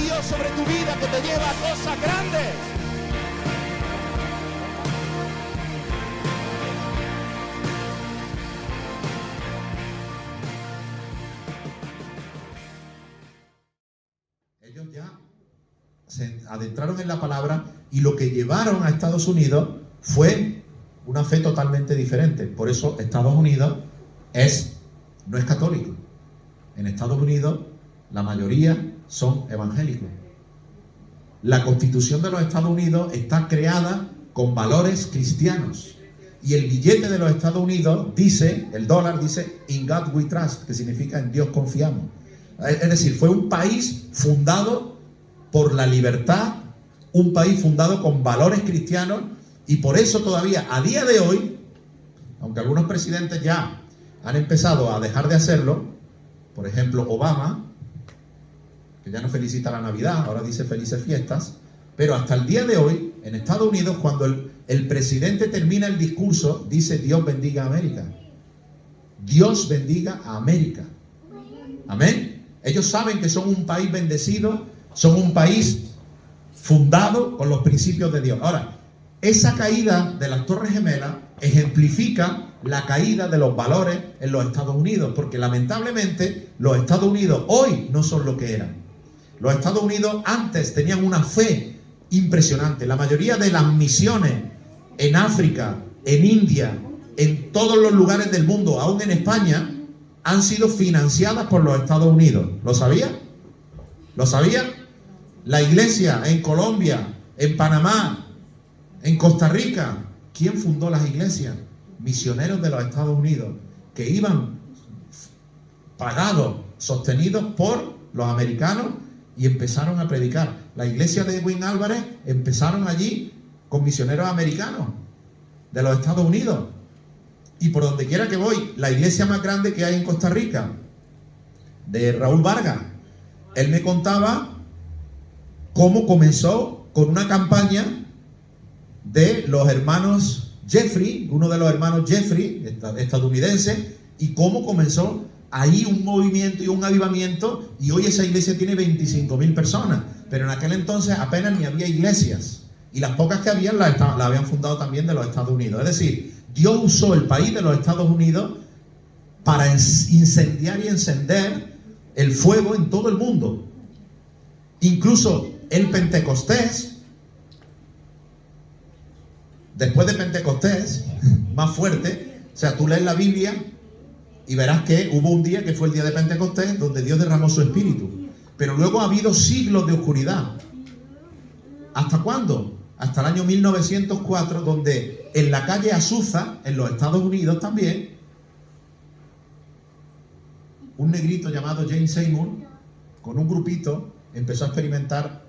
Dios sobre tu vida que te lleva a cosas grandes. Ellos ya se adentraron en la palabra y lo que llevaron a Estados Unidos fue una fe totalmente diferente. Por eso Estados Unidos no es católico. En Estados Unidos la mayoría son evangélicos. La Constitución de los Estados Unidos está creada con valores cristianos. Y el billete de los Estados Unidos dice, el dólar dice, "In God we trust", que significa "en Dios confiamos". Es decir, fue un país fundado por la libertad, un país fundado con valores cristianos, y por eso todavía a día de hoy, aunque algunos presidentes ya han empezado a dejar de hacerlo, por ejemplo Obama, que ya no felicita la Navidad, ahora dice felices fiestas, pero hasta el día de hoy, en Estados Unidos, cuando el presidente termina el discurso, dice "Dios bendiga a América". Dios bendiga a América. Amén. Ellos saben que son un país bendecido, son un país fundado con los principios de Dios. Ahora, esa caída de las Torres Gemelas ejemplifica la caída de los valores en los Estados Unidos, porque lamentablemente los Estados Unidos hoy no son lo que eran. Los Estados Unidos antes tenían una fe impresionante. La mayoría de las misiones en África, en India, en todos los lugares del mundo, aún en España, han sido financiadas por los Estados Unidos. ¿Lo sabía? ¿Lo sabía? La iglesia en Colombia, en Panamá, en Costa Rica. ¿Quién fundó las iglesias? Misioneros de los Estados Unidos, que iban pagados, sostenidos por los americanos, y empezaron a predicar. La iglesia de Edwin Álvarez empezaron allí con misioneros americanos de los Estados Unidos. Y por donde quiera que voy, la iglesia más grande que hay en Costa Rica, de Raúl Vargas, él me contaba cómo comenzó con una campaña de los hermanos Jeffrey, uno de los hermanos Jeffrey, estadounidense, y cómo comenzó ahí un movimiento y un avivamiento, y hoy esa iglesia tiene 25.000 personas, pero en aquel entonces apenas ni había iglesias, y las pocas que habían la habían fundado también de los Estados Unidos. Es decir, Dios usó el país de los Estados Unidos para incendiar y encender el fuego en todo el mundo. Incluso el Pentecostés, después de Pentecostés, más fuerte, o sea, tú lees la Biblia y verás que hubo un día que fue el día de Pentecostés donde Dios derramó su espíritu. Pero luego ha habido siglos de oscuridad. ¿Hasta cuándo? Hasta el año 1904, donde en la calle Azusa, en los Estados Unidos también, un negrito llamado James Seymour, con un grupito, empezó a experimentar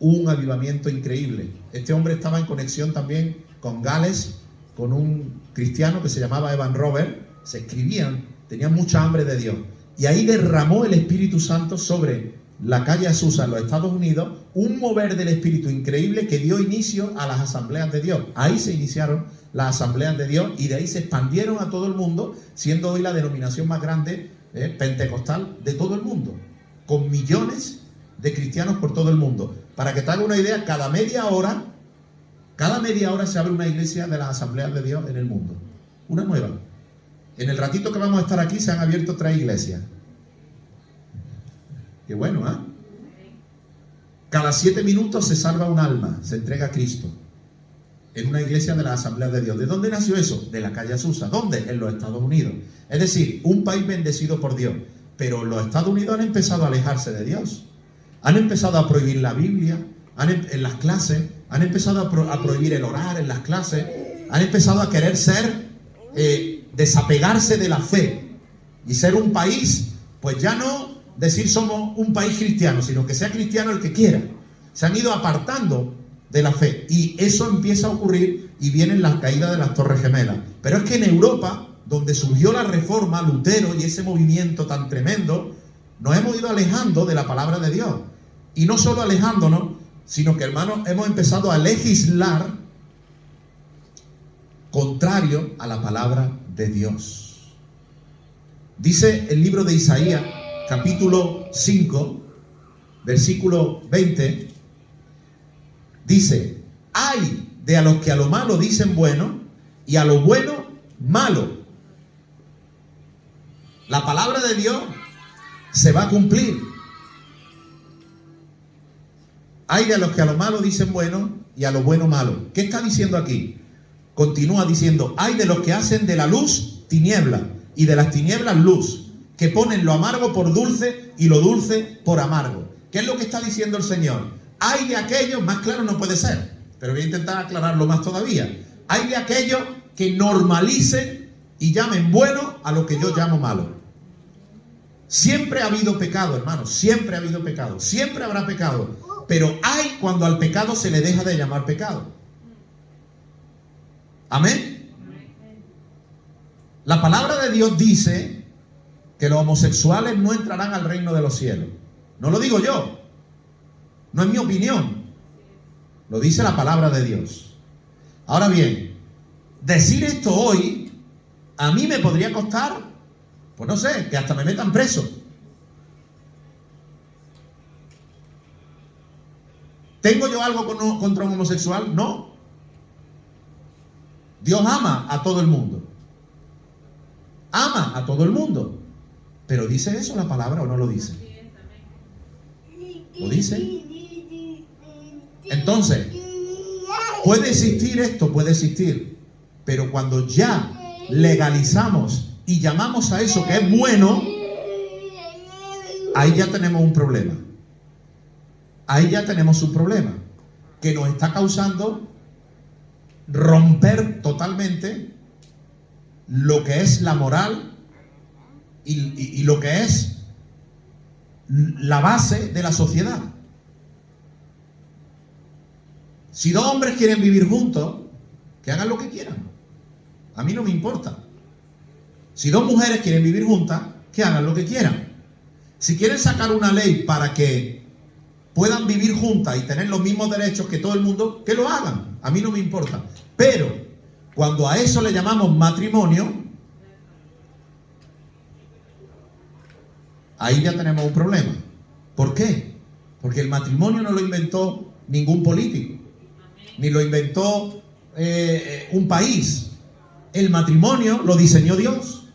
un avivamiento increíble. Este hombre estaba en conexión también con Gales, con un cristiano que se llamaba Evan Robert. Se escribían, tenían mucha hambre de Dios. Y ahí derramó el Espíritu Santo sobre la calle Azusa en los Estados Unidos, un mover del Espíritu increíble que dio inicio a las asambleas de Dios. Ahí se iniciaron las asambleas de Dios y de ahí se expandieron a todo el mundo, siendo hoy la denominación más grande pentecostal de todo el mundo, con millones de cristianos por todo el mundo. Para que te haga una idea, cada media hora se abre una iglesia de las asambleas de Dios en el mundo, una nueva. En el ratito que vamos a estar aquí se han abierto 3 iglesias. Qué bueno, ¿eh? Cada 7 minutos se salva un alma, se entrega a Cristo en una iglesia de las asambleas de Dios. ¿De dónde nació eso? De la calle Azusa. ¿Dónde? En los Estados Unidos. Es decir, un país bendecido por Dios. Pero los Estados Unidos han empezado a alejarse de Dios. Han empezado a prohibir la Biblia en las clases. Han empezado a prohibir el orar en las clases. Han empezado a querer desapegarse de la fe y ser un país, pues ya no decir somos un país cristiano, sino que sea cristiano el que quiera. Se han ido apartando de la fe y eso empieza a ocurrir y vienen las caídas de las Torres Gemelas. Pero es que en Europa, donde surgió la Reforma, Lutero y ese movimiento tan tremendo, nos hemos ido alejando de la palabra de Dios. Y no solo alejándonos, sino que, hermanos, hemos empezado a legislar contrario a la palabra de Dios. Dice el libro de Isaías, capítulo 5, versículo 20, dice: hay de a los que a lo malo dicen bueno y a lo bueno malo. La palabra de Dios se va a cumplir. Hay de a los que a lo malo dicen bueno y a lo bueno malo. ¿Qué está diciendo aquí? Continúa diciendo: hay de los que hacen de la luz tiniebla y de las tinieblas luz, que ponen lo amargo por dulce y lo dulce por amargo. ¿Qué es lo que está diciendo el Señor? Hay de aquellos, más claro no puede ser, pero voy a intentar aclararlo más todavía. Hay de aquellos que normalicen y llamen bueno a lo que yo llamo malo. Siempre ha habido pecado, hermanos, siempre ha habido pecado, siempre habrá pecado, pero hay cuando al pecado se le deja de llamar pecado. Amén. La palabra de Dios dice que los homosexuales no entrarán al reino de los cielos. No lo digo yo, no es mi opinión, lo dice la palabra de Dios. Ahora bien, decir esto hoy a mí me podría costar, pues no sé, que hasta me metan preso. ¿Tengo yo algo contra un homosexual? No. Dios ama a todo el mundo. Ama a todo el mundo. Pero ¿dice eso la palabra o no lo dice? ¿Lo dice? Entonces, puede existir esto, puede existir. Pero cuando ya legalizamos y llamamos a eso que es bueno, ahí ya tenemos un problema. Ahí ya tenemos un problema que nos está causando romper totalmente lo que es la moral y lo que es la base de la sociedad. Si dos hombres quieren vivir juntos, que hagan lo que quieran. A mí no me importa. Si dos mujeres quieren vivir juntas, que hagan lo que quieran. Si quieren sacar una ley para que puedan vivir juntas y tener los mismos derechos que todo el mundo, que lo hagan. A mí no me importa. Pero cuando a eso le llamamos matrimonio, ahí ya tenemos un problema. ¿Por qué? Porque el matrimonio no lo inventó ningún político, ni lo inventó un país. El matrimonio lo diseñó Dios.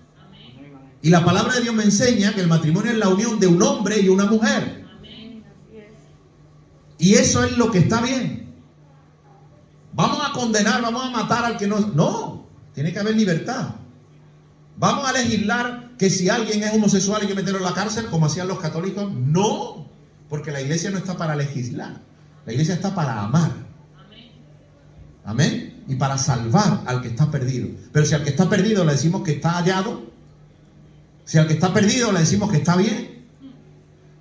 Y la palabra de Dios me enseña que el matrimonio es la unión de un hombre y una mujer. Y eso es lo que está bien. Vamos a condenar, vamos a matar al que no... No, tiene que haber libertad. Vamos a legislar que si alguien es homosexual hay que meterlo en la cárcel, como hacían los católicos. No, porque la iglesia no está para legislar. La iglesia está para amar. Amén. Y para salvar al que está perdido. Pero si al que está perdido le decimos que está hallado, si al que está perdido le decimos que está bien,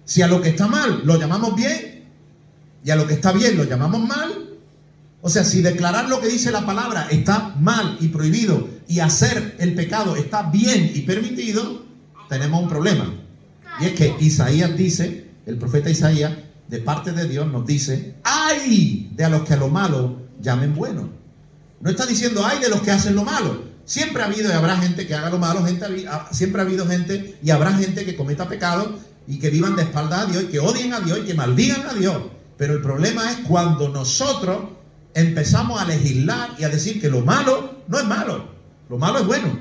si a lo que está mal lo llamamos bien y a lo que está bien lo llamamos mal, o sea, si declarar lo que dice la palabra está mal y prohibido y hacer el pecado está bien y permitido, tenemos un problema. Y es que Isaías dice, el profeta Isaías, de parte de Dios nos dice: ¡ay de a los que a lo malo llamen bueno! No está diciendo ¡ay de los que hacen lo malo! Siempre ha habido y habrá gente que haga lo malo, siempre ha habido gente y habrá gente que cometa pecado y que vivan de espaldas a Dios y que odien a Dios y que maldigan a Dios. Pero el problema es cuando nosotros empezamos a legislar y a decir que lo malo no es malo, lo malo es bueno.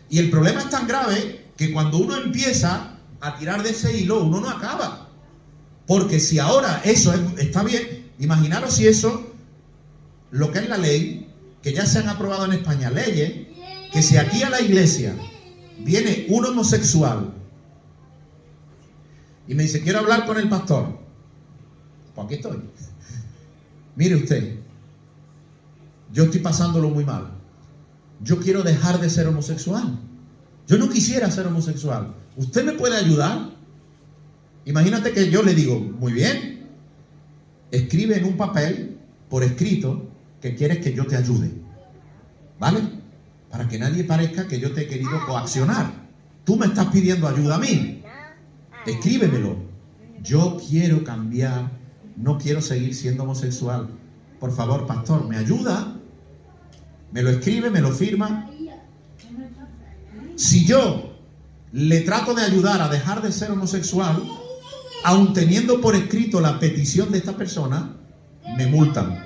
Y el problema es tan grave que cuando uno empieza a tirar de ese hilo, uno no acaba. Porque si ahora eso está bien, imaginaros si eso, lo que es la ley, que ya se han aprobado en España leyes, que si aquí a la iglesia viene un homosexual y me dice: quiero hablar con el pastor, pues aquí estoy. Mire usted, yo estoy pasándolo muy mal. Yo quiero dejar de ser homosexual. Yo no quisiera ser homosexual. ¿Usted me puede ayudar? Imagínate que yo le digo: muy bien, escribe en un papel, por escrito, que quieres que yo te ayude. ¿Vale? Para que nadie parezca que yo te he querido coaccionar. Tú me estás pidiendo ayuda a mí. Escríbemelo. Yo quiero cambiar. No quiero seguir siendo homosexual. Por favor, pastor, ¿me ayuda? Me lo escribe, me lo firma. Si yo le trato de ayudar a dejar de ser homosexual, aun teniendo por escrito la petición de esta persona, me multan.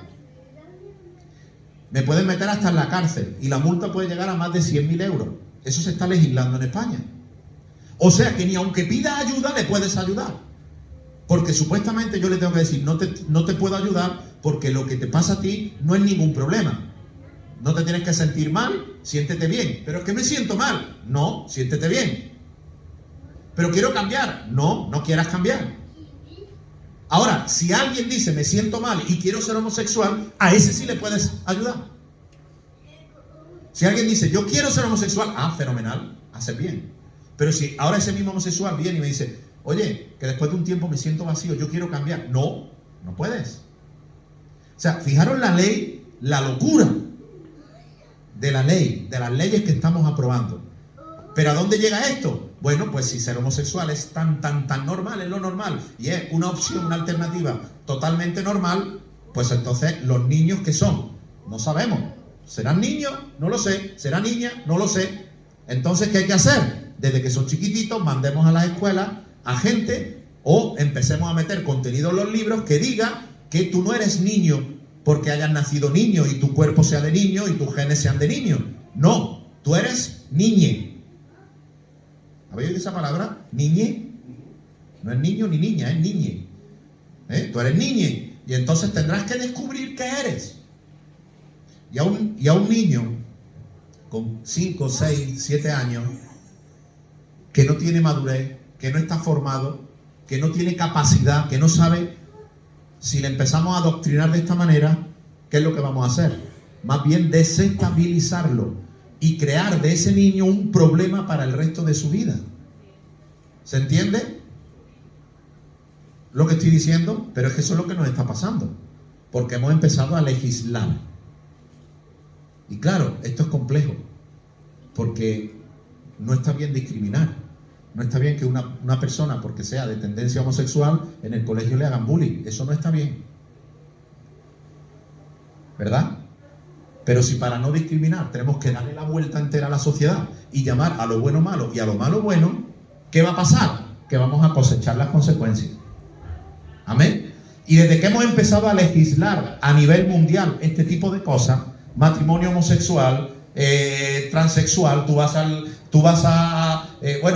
Me pueden meter hasta en la cárcel y la multa puede llegar a más de 100.000 euros. Eso se está legislando en España. O sea que ni aunque pidas ayuda le puedes ayudar. Porque supuestamente yo le tengo que decir, no te puedo ayudar porque lo que te pasa a ti no es ningún problema. No te tienes que sentir mal, siéntete bien. Pero es que me siento mal. No, siéntete bien. Pero quiero cambiar. No, no quieras cambiar. Ahora, si alguien dice, me siento mal y quiero ser homosexual, a ese sí le puedes ayudar. Si alguien dice, yo quiero ser homosexual, fenomenal, haces bien. Pero si ahora ese mismo homosexual viene y me dice, oye, que después de un tiempo me siento vacío, yo quiero cambiar. No, no puedes. O sea, fijaros la ley, la locura de la ley, de las leyes que estamos aprobando. ¿Pero a dónde llega esto? Bueno, pues si ser homosexual es tan normal, es lo normal, y es una opción, una alternativa totalmente normal, pues entonces los niños ¿qué son? No sabemos. ¿Serán niños? No lo sé. ¿Será niña? No lo sé. Entonces, ¿qué hay que hacer? Desde que son chiquititos, mandemos a las escuelas a gente o empecemos a meter contenido en los libros que diga que tú no eres niño porque hayas nacido niño y tu cuerpo sea de niño y tus genes sean de niño. No, tú eres niñe. ¿Habéis oído esa palabra? Niñe. No es niño ni niña, es niñe. Tú eres niñe y entonces tendrás que descubrir qué eres. Y a un niño con 5, 6, 7 años que no tiene madurez, que no está formado, que no tiene capacidad, que no sabe, si le empezamos a adoctrinar de esta manera, ¿qué es lo que vamos a hacer? Más bien desestabilizarlo y crear de ese niño un problema para el resto de su vida. ¿Se entiende lo que estoy diciendo? Pero es que eso es lo que nos está pasando, porque hemos empezado a legislar. Y claro, esto es complejo, porque no está bien discriminar. No está bien que una persona, porque sea de tendencia homosexual, en el colegio le hagan bullying. Eso no está bien. ¿Verdad? Pero si para no discriminar tenemos que darle la vuelta entera a la sociedad y llamar a lo bueno malo y a lo malo bueno, ¿qué va a pasar? Que vamos a cosechar las consecuencias. ¿Amén? Y desde que hemos empezado a legislar a nivel mundial este tipo de cosas, matrimonio homosexual, transexual,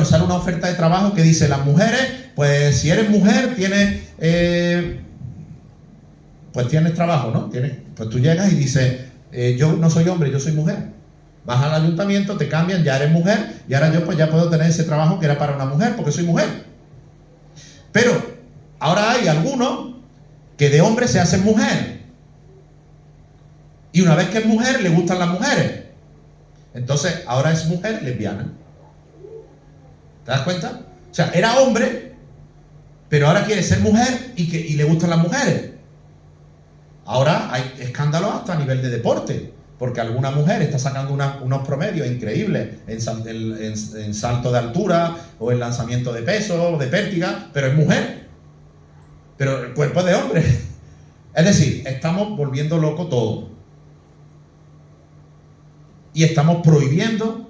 sale una oferta de trabajo que dice, las mujeres, pues si eres mujer, tienes trabajo, ¿no? Pues tú llegas y dices, yo no soy hombre, yo soy mujer. Vas al ayuntamiento, te cambian, ya eres mujer, y ahora yo pues ya puedo tener ese trabajo que era para una mujer, porque soy mujer. Pero ahora hay algunos que de hombre se hacen mujer. Y una vez que es mujer, le gustan las mujeres. Entonces, ahora es mujer lesbiana. ¿Te das cuenta? O sea, era hombre, pero ahora quiere ser mujer y le gustan las mujeres. Ahora hay escándalos hasta a nivel de deporte, porque alguna mujer está sacando unos promedios increíbles en salto de altura o en lanzamiento de peso o de pértiga, pero es mujer. Pero el cuerpo es de hombre. Es decir, estamos volviendo loco todo. Y estamos prohibiendo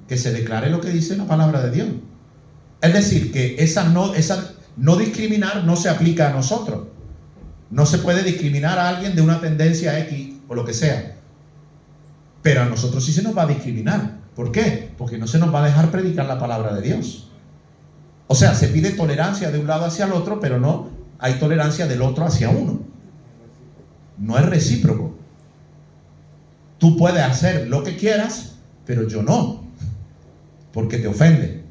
que se declare lo que dice la palabra de Dios. Es decir, que esa no discriminar no se aplica a nosotros. No se puede discriminar a alguien de una tendencia X o lo que sea. Pero a nosotros sí se nos va a discriminar. ¿Por qué? Porque no se nos va a dejar predicar la palabra de Dios. O sea, se pide tolerancia de un lado hacia el otro, pero no hay tolerancia del otro hacia uno. No es recíproco. Tú puedes hacer lo que quieras, pero yo no, porque te ofende.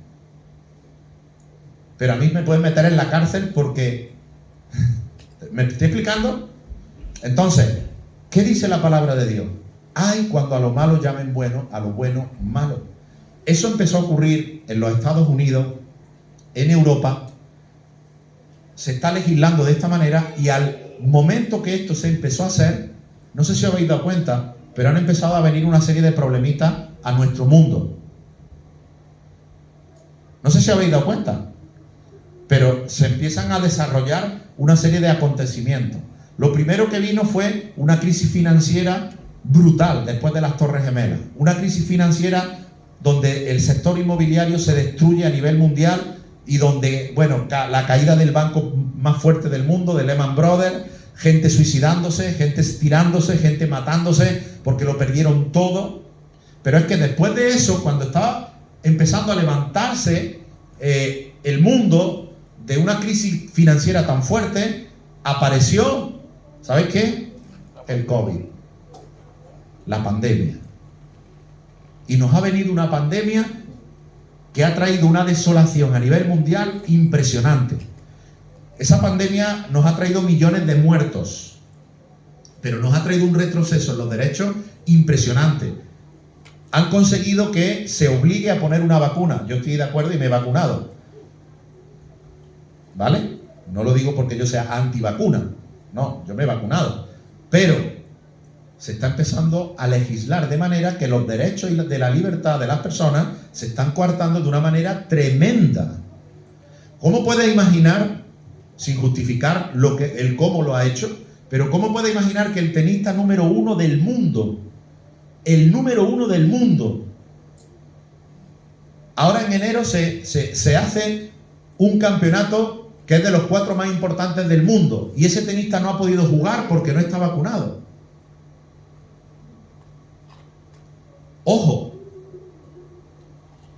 Pero a mí me pueden meter en la cárcel porque... ¿Me estoy explicando? Entonces, ¿qué dice la palabra de Dios? Ay, cuando a lo malo llamen bueno, a lo bueno malo. Eso empezó a ocurrir en los Estados Unidos, en Europa. Se está legislando de esta manera y al momento que esto se empezó a hacer, no sé si os habéis dado cuenta, pero han empezado a venir una serie de problemitas a nuestro mundo. No sé si habéis dado cuenta, pero se empiezan a desarrollar una serie de acontecimientos. Lo primero que vino fue una crisis financiera brutal después de las Torres Gemelas. Una crisis financiera donde el sector inmobiliario se destruye a nivel mundial y donde, bueno, la caída del banco más fuerte del mundo, de Lehman Brothers, gente suicidándose, gente tirándose, gente matándose porque lo perdieron todo. Pero es que después de eso, cuando estaba empezando a levantarse el mundo de una crisis financiera tan fuerte, apareció, ¿sabéis qué? El COVID, la pandemia. Y nos ha venido una pandemia que ha traído una desolación a nivel mundial impresionante. Esa pandemia nos ha traído millones de muertos, pero nos ha traído un retroceso en los derechos impresionante. Han conseguido que se obligue a poner una vacuna. Yo estoy de acuerdo y me he vacunado, ¿vale? No lo digo porque yo sea antivacuna, no, yo me he vacunado. Pero se está empezando a legislar de manera que los derechos y de la libertad de las personas se están coartando de una manera tremenda. ¿Cómo puedes imaginar, sin justificar el cómo lo ha hecho, pero cómo puedes imaginar que el tenista número 1 del mundo, el número 1 del mundo, ahora en enero se hace un campeonato que es de los 4 más importantes del mundo, y ese tenista no ha podido jugar porque no está vacunado? Ojo,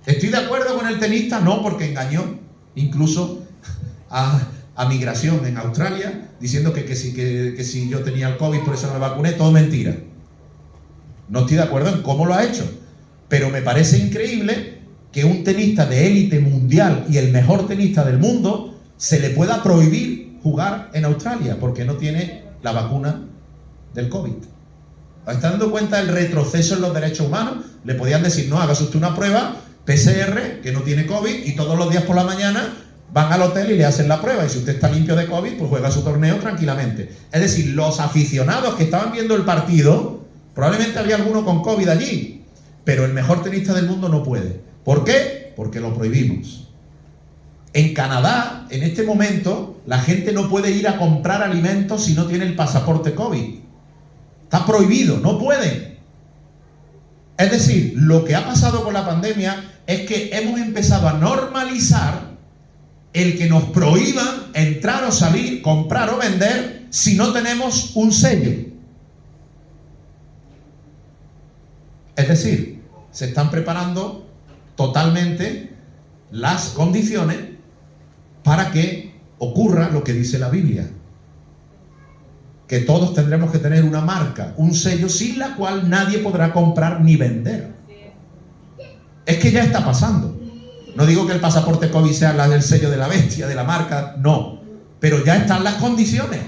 ¿estoy de acuerdo con el tenista? No, porque engañó incluso a migración en Australia, diciendo que si yo tenía el COVID por eso no me vacuné. Todo mentira. No estoy de acuerdo en cómo lo ha hecho, pero me parece increíble que un tenista de élite mundial y el mejor tenista del mundo se le pueda prohibir jugar en Australia porque no tiene la vacuna del COVID. ¿Está dando cuenta del retroceso en los derechos humanos? Le podían decir, no, hágase usted una prueba PCR que no tiene COVID y todos los días por la mañana van al hotel y le hacen la prueba, y si usted está limpio de COVID, pues juega su torneo tranquilamente. Es decir, los aficionados que estaban viendo el partido, probablemente había alguno con COVID allí, pero el mejor tenista del mundo no puede. ¿Por qué? Porque lo prohibimos. En Canadá, en este momento, la gente no puede ir a comprar alimentos si no tiene el pasaporte COVID. Está prohibido, no pueden. Es decir, lo que ha pasado con la pandemia es que hemos empezado a normalizar el que nos prohíban entrar o salir, comprar o vender si no tenemos un sello. Es decir, se están preparando totalmente las condiciones para que ocurra lo que dice la Biblia, que todos tendremos que tener una marca, un sello, sin la cual nadie podrá comprar ni vender. Es que ya está pasando. No digo que el pasaporte COVID sea el sello de la bestia, de la marca, no. Pero ya están las condiciones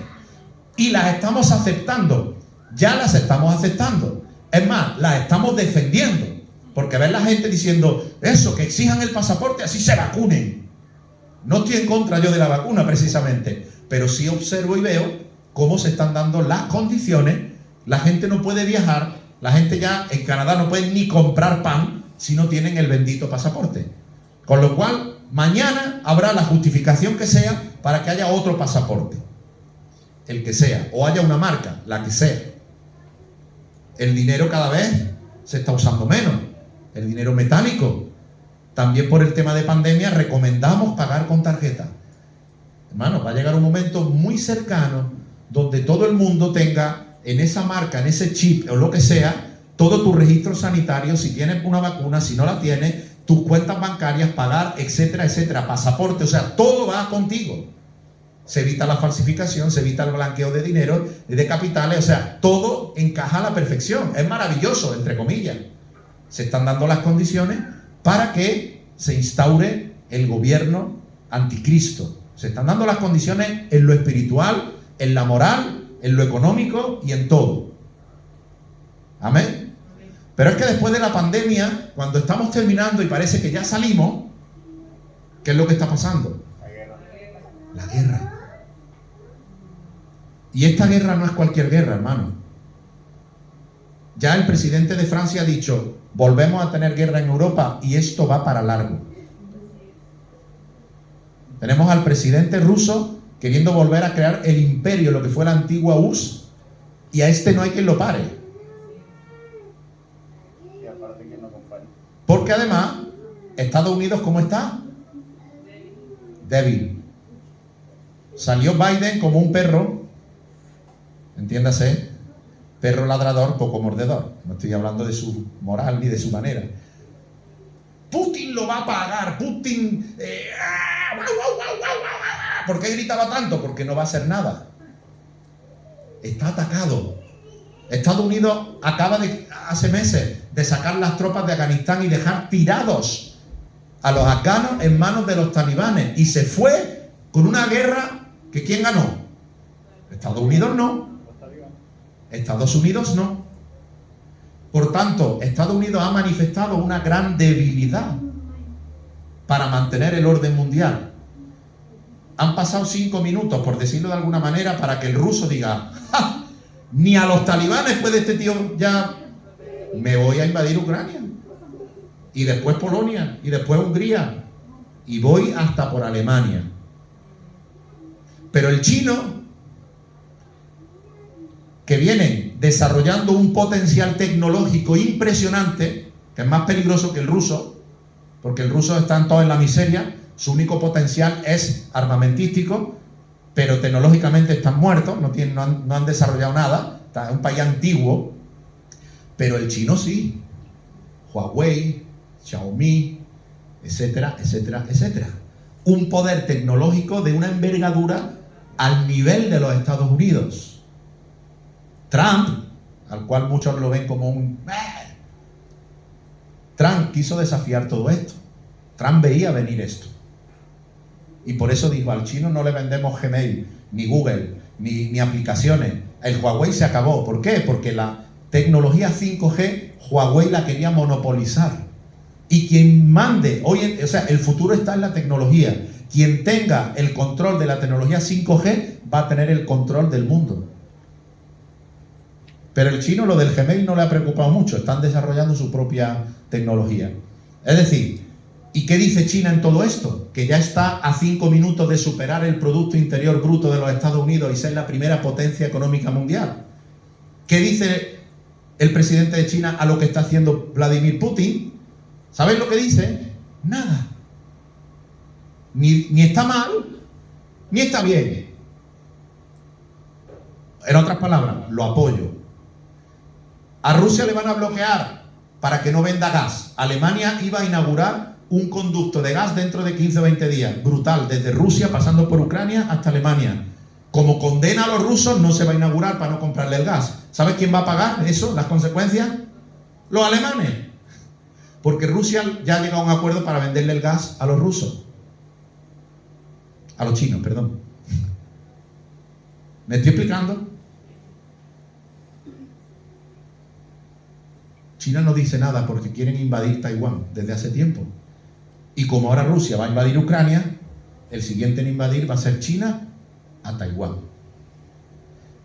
y las estamos aceptando. Ya las estamos aceptando. Es más, las estamos defendiendo. Porque ves la gente diciendo eso, que exijan el pasaporte, así se vacunen. No estoy en contra yo de la vacuna precisamente, pero sí observo y veo cómo se están dando las condiciones. La gente no puede viajar, la gente ya en Canadá no puede ni comprar pan si no tienen el bendito pasaporte. Con lo cual, mañana habrá la justificación que sea para que haya otro pasaporte, el que sea, o haya una marca, la que sea. El dinero cada vez se está usando menos, el dinero metálico. También por el tema de pandemia recomendamos pagar con tarjeta. Hermano, va a llegar un momento muy cercano donde todo el mundo tenga en esa marca, en ese chip o lo que sea, todo tu registro sanitario, si tienes una vacuna, si no la tienes, tus cuentas bancarias, pagar, etcétera, etcétera, pasaporte, o sea, todo va contigo. Se evita la falsificación, se evita el blanqueo de dinero, de capitales, o sea, todo encaja a la perfección. Es maravilloso, entre comillas. Se están dando las condiciones para que se instaure el gobierno anticristo. Se están dando las condiciones en lo espiritual, en la moral, en lo económico y en todo. Amén. Pero es que después de la pandemia, cuando estamos terminando y parece que ya salimos, ¿qué es lo que está pasando? La guerra. Y esta guerra no es cualquier guerra, hermano. Ya el presidente de Francia ha dicho, volvemos a tener guerra en Europa y esto va para largo. Tenemos al presidente ruso queriendo volver a crear el imperio, lo que fue la antigua URSS, y a este no hay quien lo pare. Porque además, Estados Unidos, ¿cómo está? débil. Salió Biden como un perro, entiéndase, perro ladrador, poco mordedor. No estoy hablando de su moral ni de su manera. Putin lo va a pagar, Putin... ¿Por qué gritaba tanto? Porque no va a hacer nada. Está atacado. Estados Unidos acaba hace meses de sacar las tropas de Afganistán y dejar tirados a los afganos en manos de los talibanes. Y se fue con una guerra que ¿quién ganó? Estados Unidos no. Estados Unidos no. Por tanto, Estados Unidos ha manifestado una gran debilidad para mantener el orden mundial. Han pasado 5 minutos, por decirlo de alguna manera, para que el ruso diga: ¡ja! Ni a los talibanes puede este tío ya... Me voy a invadir Ucrania. Y después Polonia. Y después Hungría. Y voy hasta por Alemania. Pero el chino, que viene desarrollando un potencial tecnológico impresionante, que es más peligroso que el ruso, porque el ruso está todo en la miseria, su único potencial es armamentístico, pero tecnológicamente están muertos, no han desarrollado nada, es un país antiguo, pero el chino sí, Huawei, Xiaomi, etcétera, etcétera, etcétera. Un poder tecnológico de una envergadura al nivel de los Estados Unidos. Trump, al cual muchos lo ven como un... Trump quiso desafiar todo esto. Trump veía venir esto. Y por eso dijo: al chino no le vendemos Gmail, ni Google, ni aplicaciones. El Huawei se acabó. ¿Por qué? Porque la tecnología 5G, Huawei la quería monopolizar. Y quien mande, o sea, el futuro está en la tecnología. Quien tenga el control de la tecnología 5G va a tener el control del mundo. Pero el chino lo del Gmail no le ha preocupado mucho. Están desarrollando su propia tecnología. Es decir, ¿y qué dice China en todo esto? Que ya está a 5 minutos de superar el Producto Interior Bruto de los Estados Unidos y ser la primera potencia económica mundial. ¿Qué dice el presidente de China a lo que está haciendo Vladimir Putin? ¿Sabéis lo que dice? Nada. Ni está mal, ni está bien. En otras palabras, lo apoyo. A Rusia le van a bloquear para que no venda gas. Alemania iba a inaugurar un conducto de gas dentro de 15 o 20 días. Brutal, desde Rusia pasando por Ucrania hasta Alemania. Como condena a los rusos, no se va a inaugurar para no comprarle el gas. ¿Sabes quién va a pagar eso, las consecuencias? Los alemanes. Porque Rusia ya ha llegado a un acuerdo para venderle el gas a los rusos. A los chinos, perdón. ¿Me estoy explicando? China no dice nada porque quieren invadir Taiwán desde hace tiempo. Y como ahora Rusia va a invadir Ucrania, el siguiente en invadir va a ser China a Taiwán.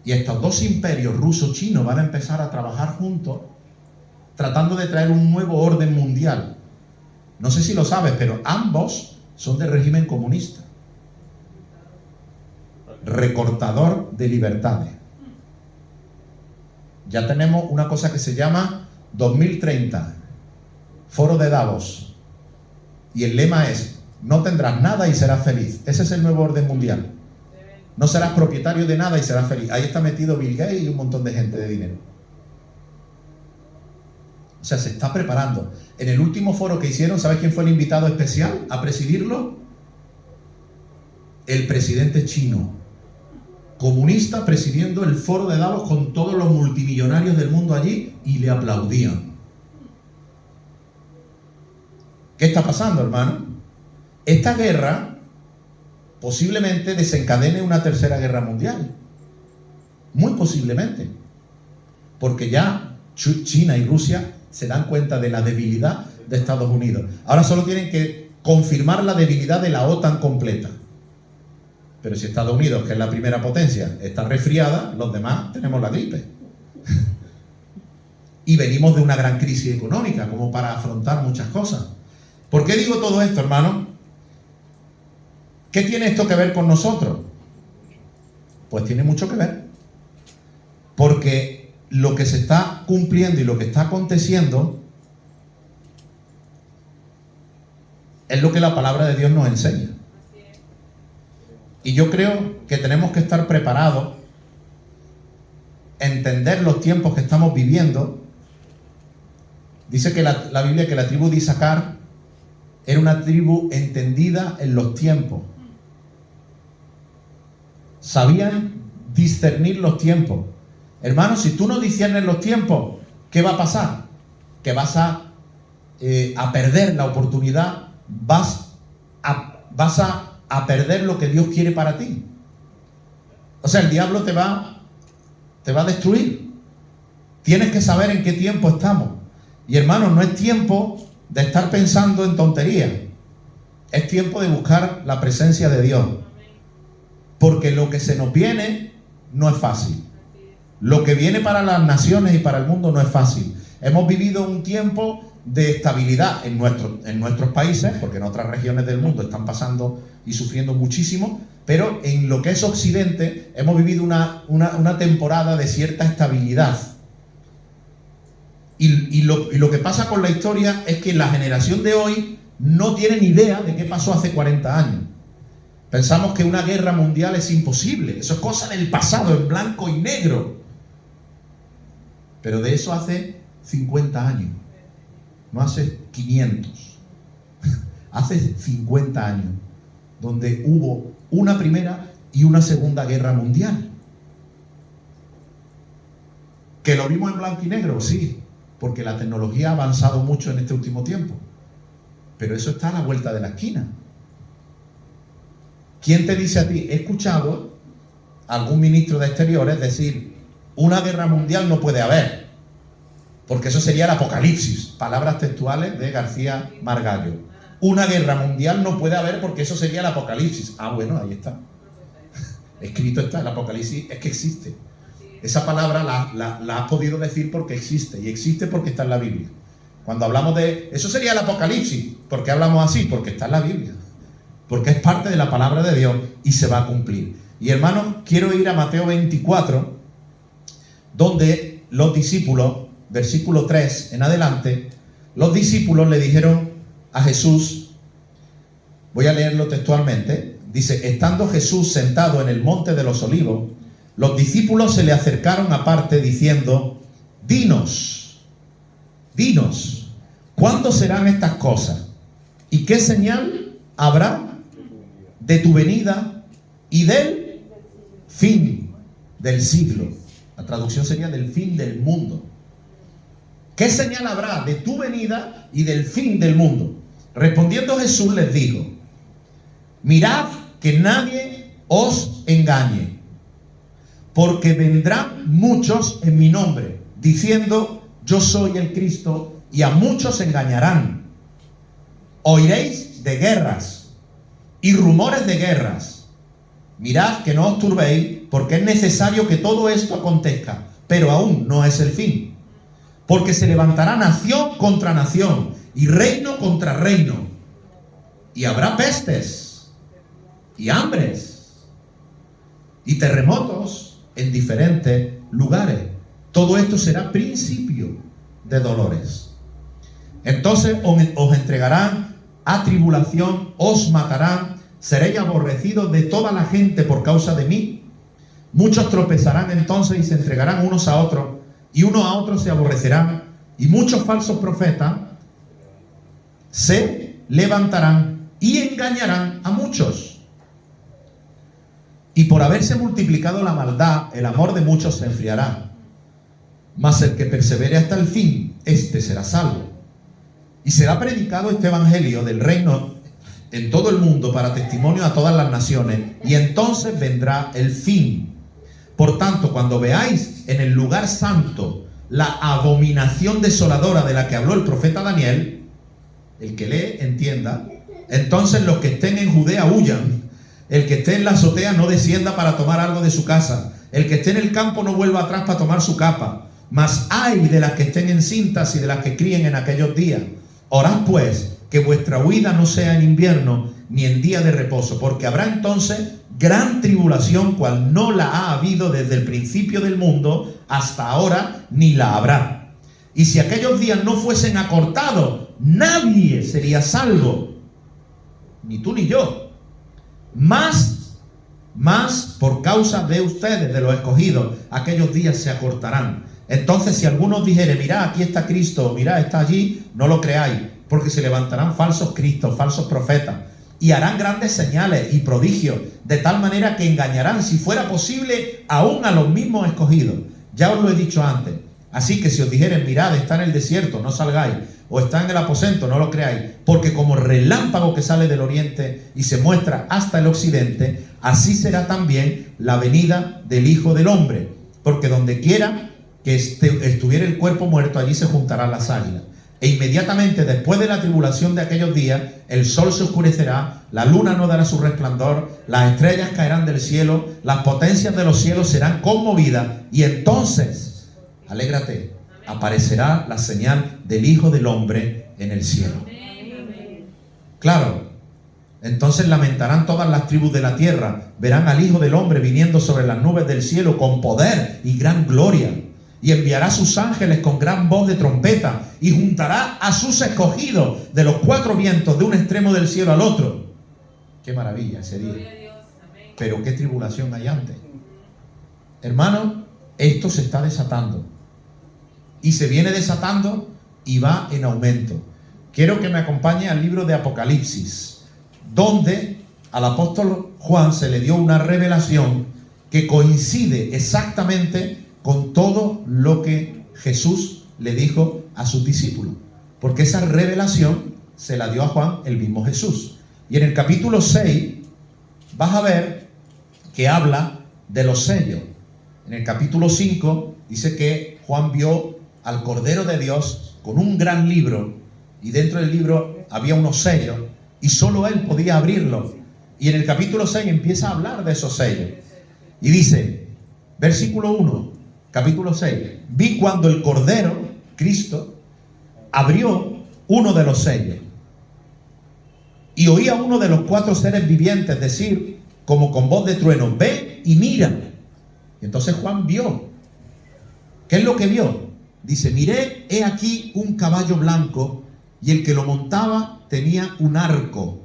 Y estos dos imperios ruso-chino van a empezar a trabajar juntos, tratando de traer un nuevo orden mundial. No sé si lo sabes, pero ambos son de régimen comunista. Recortador de libertades. Ya tenemos una cosa que se llama 2030, Foro de Davos. Y el lema es: no tendrás nada y serás feliz. Ese es el nuevo orden mundial. No serás propietario de nada y serás feliz. Ahí está metido Bill Gates y un montón de gente de dinero. O sea, se está preparando. En el último foro que hicieron, ¿sabes quién fue el invitado especial a presidirlo? El presidente chino, comunista, presidiendo el foro de Davos con todos los multimillonarios del mundo allí, y le aplaudían. ¿Qué está pasando, hermano? Esta guerra posiblemente desencadene una tercera guerra mundial. Muy posiblemente. Porque ya China y Rusia se dan cuenta de la debilidad de Estados Unidos. Ahora solo tienen que confirmar la debilidad de la OTAN completa. Pero si Estados Unidos, que es la primera potencia, está resfriada, los demás tenemos la gripe. Y venimos de una gran crisis económica, como para afrontar muchas cosas. ¿Por qué digo todo esto, hermano? ¿Qué tiene esto que ver con nosotros? Pues tiene mucho que ver. Porque lo que se está cumpliendo y lo que está aconteciendo es lo que la palabra de Dios nos enseña. Y yo creo que tenemos que estar preparados, entender los tiempos que estamos viviendo. Dice que la Biblia que la tribu de Isaacar era una tribu entendida en los tiempos. Sabían discernir los tiempos. Hermanos, si tú no discernes los tiempos, ¿qué va a pasar? Que vas a perder la oportunidad, vas a perder lo que Dios quiere para ti. O sea, el diablo te va a destruir. Tienes que saber en qué tiempo estamos. Y hermanos, no es tiempo de estar pensando en tonterías. Es tiempo de buscar la presencia de Dios. Porque lo que se nos viene no es fácil. Lo que viene para las naciones y para el mundo no es fácil. Hemos vivido un tiempo de estabilidad en nuestros países, porque en otras regiones del mundo están pasando y sufriendo muchísimo, pero en lo que es Occidente hemos vivido una temporada de cierta estabilidad. Y lo que pasa con la historia es que la generación de hoy no tiene ni idea de qué pasó hace 40 años. Pensamos que una guerra mundial es imposible. Eso es cosa del pasado, en blanco y negro. Pero de eso hace 50 años. No hace 500. Hace 50 años. Donde hubo una primera y una segunda guerra mundial. ¿Que lo vimos en blanco y negro? Sí. Porque la tecnología ha avanzado mucho en este último tiempo. Pero eso está a la vuelta de la esquina. ¿Quién te dice a ti? He escuchado a algún ministro de Exteriores decir: una guerra mundial no puede haber, porque eso sería el apocalipsis. Palabras textuales de García Margallo. Una guerra mundial no puede haber porque eso sería el apocalipsis. Ah, bueno, ahí está. Escrito está, el apocalipsis es que existe. Esa palabra la has podido decir porque existe, y existe porque está en la Biblia. Cuando hablamos de eso sería el apocalipsis, ¿por qué hablamos así? Porque está en la Biblia. Porque es parte de la palabra de Dios y se va a cumplir. Y hermanos, quiero ir a Mateo 24, donde los discípulos, versículo 3 en adelante, los discípulos le dijeron a Jesús, voy a leerlo textualmente, dice: estando Jesús sentado en el monte de los olivos, los discípulos se le acercaron aparte diciendo: dinos, ¿cuándo serán estas cosas? ¿Y qué señal habrá de tu venida y del fin del siglo? La traducción sería del fin del mundo. ¿Qué señal habrá de tu venida y del fin del mundo? Respondiendo Jesús les dijo: mirad que nadie os engañe, porque vendrán muchos en mi nombre, diciendo: yo soy el Cristo, y a muchos engañarán. Oiréis de guerras y rumores de guerras. Mirad que no os turbéis, porque es necesario que todo esto acontezca, pero aún no es el fin. Porque se levantará nación contra nación y reino contra reino, y habrá pestes y hambres y terremotos en diferentes lugares. Todo esto será principio de dolores. Entonces os entregarán a tribulación, os matarán, seréis aborrecidos de toda la gente por causa de mí. Muchos tropezarán entonces y se entregarán unos a otros, y unos a otros se aborrecerán, y muchos falsos profetas se levantarán y engañarán a muchos. Y por haberse multiplicado la maldad, el amor de muchos se enfriará. Mas el que persevere hasta el fin, éste será salvo. Y será predicado este evangelio del reino en todo el mundo para testimonio a todas las naciones, y entonces vendrá el fin. Por tanto, cuando veáis en el lugar santo la abominación desoladora de la que habló el profeta Daniel, el que lee entienda, entonces los que estén en Judea huyan, el que esté en la azotea no descienda para tomar algo de su casa, el que esté en el campo no vuelva atrás para tomar su capa. Mas ay de las que estén encintas y de las que críen en aquellos días. Orad pues que vuestra huida no sea en invierno ni en día de reposo, porque habrá entonces gran tribulación, cual no la ha habido desde el principio del mundo hasta ahora, ni la habrá. Y si aquellos días no fuesen acortados, nadie sería salvo, ni tú ni yo. Mas Mas por causa de ustedes, de los escogidos, aquellos días se acortarán. Entonces, si algunos dijere, mirad, aquí está Cristo, mirad, está allí, no lo creáis, porque se levantarán falsos cristos, falsos profetas, y harán grandes señales y prodigios, de tal manera que engañarán, si fuera posible, aún a los mismos escogidos. Ya os lo he dicho antes. Así que si os dijeren, mirad, está en el desierto, no salgáis, o está en el aposento, no lo creáis, porque como relámpago que sale del oriente y se muestra hasta el occidente, así será también la venida del Hijo del Hombre. Porque donde quiera que estuviera el cuerpo muerto, allí se juntarán las águilas. E inmediatamente después de la tribulación de aquellos días, el sol se oscurecerá, la luna no dará su resplandor, las estrellas caerán del cielo, las potencias de los cielos serán conmovidas, y entonces, alégrate, aparecerá la señal del Hijo del Hombre en el cielo. Claro, entonces lamentarán todas las tribus de la tierra, verán al Hijo del Hombre viniendo sobre las nubes del cielo con poder y gran gloria. Y enviará sus ángeles con gran voz de trompeta, y juntará a sus escogidos de los cuatro vientos, de un extremo del cielo al otro. Qué maravilla ese día. Pero qué tribulación hay antes. Hermano, esto se está desatando. Y se viene desatando y va en aumento. Quiero que me acompañe al libro de Apocalipsis, donde al apóstol Juan se le dio una revelación que coincide exactamente con todo lo que Jesús le dijo a sus discípulos, porque esa revelación se la dio a Juan el mismo Jesús. Y en el capítulo 6 vas a ver que habla de los sellos. En el capítulo 5 dice que Juan vio al Cordero de Dios con un gran libro, y dentro del libro había unos sellos y solo él podía abrirlos. Y en el capítulo 6 empieza a hablar de esos sellos y dice, versículo 1, capítulo 6, vi cuando el Cordero, Cristo, abrió uno de los sellos, y oí a uno de los cuatro seres vivientes decir, como con voz de trueno, ve y mira. Y entonces Juan vio. ¿Qué es lo que vio? Dice, miré, he aquí un caballo blanco, y el que lo montaba tenía un arco,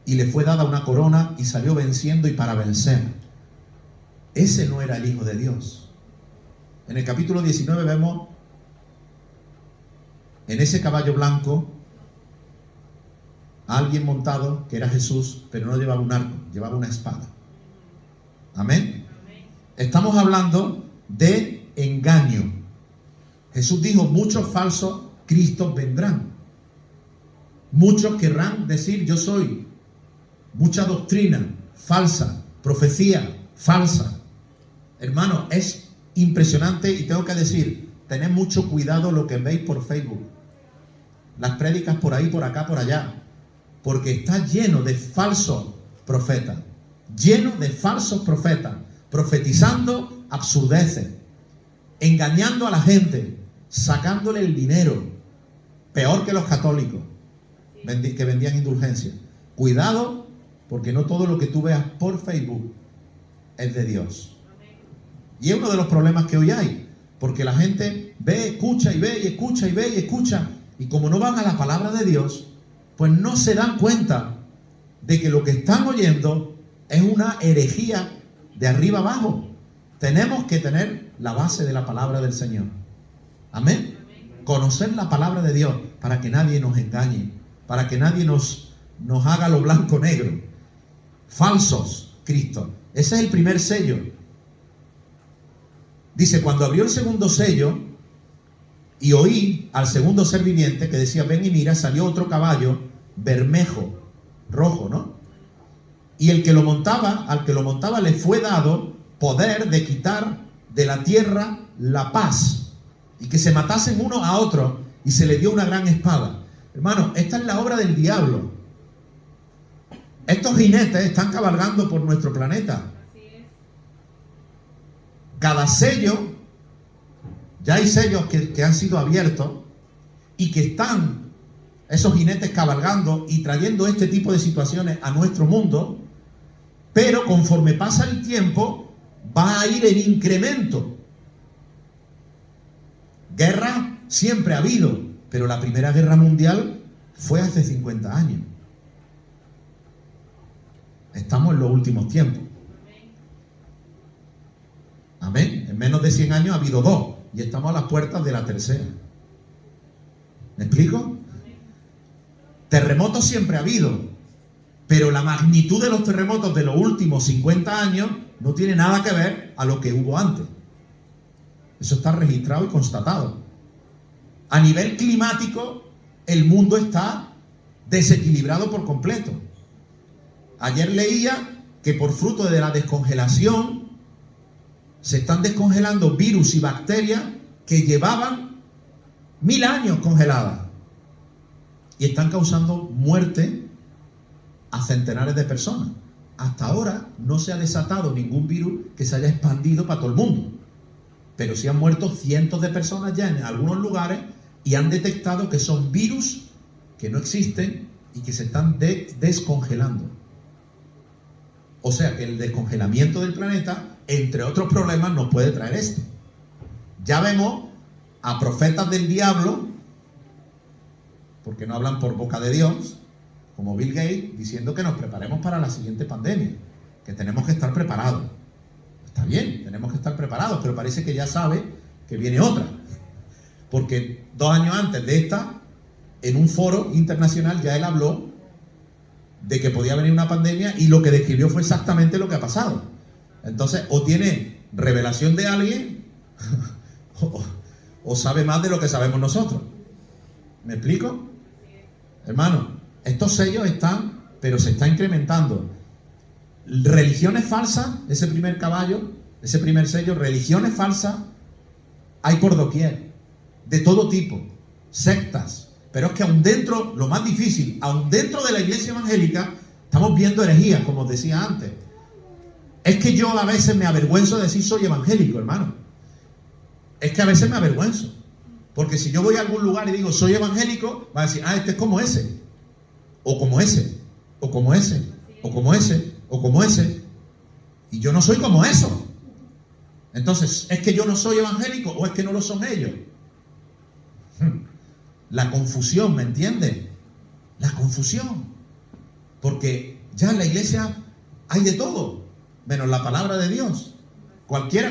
y le fue dada una corona, y salió venciendo y para vencer. Ese no era el Hijo de Dios. En el capítulo 19 vemos en ese caballo blanco a alguien montado que era Jesús, pero no llevaba un arco, llevaba una espada. Amén. Estamos hablando de engaño. Jesús dijo, muchos falsos cristos vendrán. Muchos querrán decir yo soy. Mucha doctrina falsa, profecía falsa. Hermano, es impresionante, y tengo que decir, tened mucho cuidado lo que veis por Facebook. Las prédicas por ahí, por acá, por allá. Porque está lleno de falsos profetas. Lleno de falsos profetas. Profetizando absurdeces. Engañando a la gente. Sacándole el dinero. Peor que los católicos que vendían indulgencias. Cuidado, porque no todo lo que tú veas por Facebook es de Dios. Y es uno de los problemas que hoy hay, porque la gente ve, escucha y ve y escucha y ve y escucha, y como no van a la palabra de Dios, pues no se dan cuenta de que lo que están oyendo es una herejía de arriba abajo. Tenemos que tener la base de la palabra del Señor. Amén. Conocer la palabra de Dios para que nadie nos engañe, para que nadie nos haga lo blanco negro. Falsos Cristos. Ese es el primer sello. Dice, cuando abrió el segundo sello y oí al segundo ser viviente que decía, ven y mira, salió otro caballo bermejo, rojo, ¿no? Y al que lo montaba le fue dado poder de quitar de la tierra la paz, y que se matasen uno a otro, y se le dio una gran espada. Hermano, esta es la obra del diablo. Estos jinetes están cabalgando por nuestro planeta. Cada sello, ya hay sellos que han sido abiertos y que están esos jinetes cabalgando y trayendo este tipo de situaciones a nuestro mundo, pero conforme pasa el tiempo va a ir en incremento. Guerra siempre ha habido, pero la Primera Guerra Mundial fue hace 50 años. Estamos en los últimos tiempos. Amén. En menos de 100 años ha habido 2 y estamos a las puertas de la tercera. ¿Me explico? Terremotos siempre ha habido, pero la magnitud de los terremotos de los últimos 50 años no tiene nada que ver a lo que hubo antes. Eso está registrado y constatado. A nivel climático, el mundo está desequilibrado por completo. Ayer leía que por fruto de la descongelación se están descongelando virus y bacterias que llevaban 1000 años congeladas y están causando muerte a centenares de personas. Hasta ahora no se ha desatado ningún virus que se haya expandido para todo el mundo, pero sí han muerto cientos de personas ya en algunos lugares y han detectado que son virus que no existen y que se están descongelando. O sea que el descongelamiento del planeta, entre otros problemas, nos puede traer esto. Ya vemos a profetas del diablo, porque no hablan por boca de Dios, como Bill Gates, diciendo que nos preparemos para la siguiente pandemia, que tenemos que estar preparados. Está bien, tenemos que estar preparados, pero parece que ya sabe que viene otra. Porque 2 años antes de esta, en un foro internacional ya él habló de que podía venir una pandemia y lo que describió fue exactamente lo que ha pasado. Entonces, o tiene revelación de alguien o sabe más de lo que sabemos nosotros. ¿Me explico? Hermano, estos sellos están, pero se está incrementando. Religiones falsas, ese primer caballo, ese primer sello, religiones falsas hay por doquier, de todo tipo, sectas. Pero es que aún dentro, lo más difícil, aún dentro de la iglesia evangélica, estamos viendo herejías, como os decía antes. Es que yo a veces me avergüenzo de decir soy evangélico, hermano. Es que a veces me avergüenzo. Porque si yo voy a algún lugar y digo soy evangélico, va a decir, este es como ese. O como ese. O como ese. O como ese. O como ese. Y yo no soy como eso. Entonces, ¿es que yo no soy evangélico o es que no lo son ellos? La confusión, ¿me entienden? La confusión. Porque ya en la iglesia hay de todo, menos la palabra de Dios. Cualquiera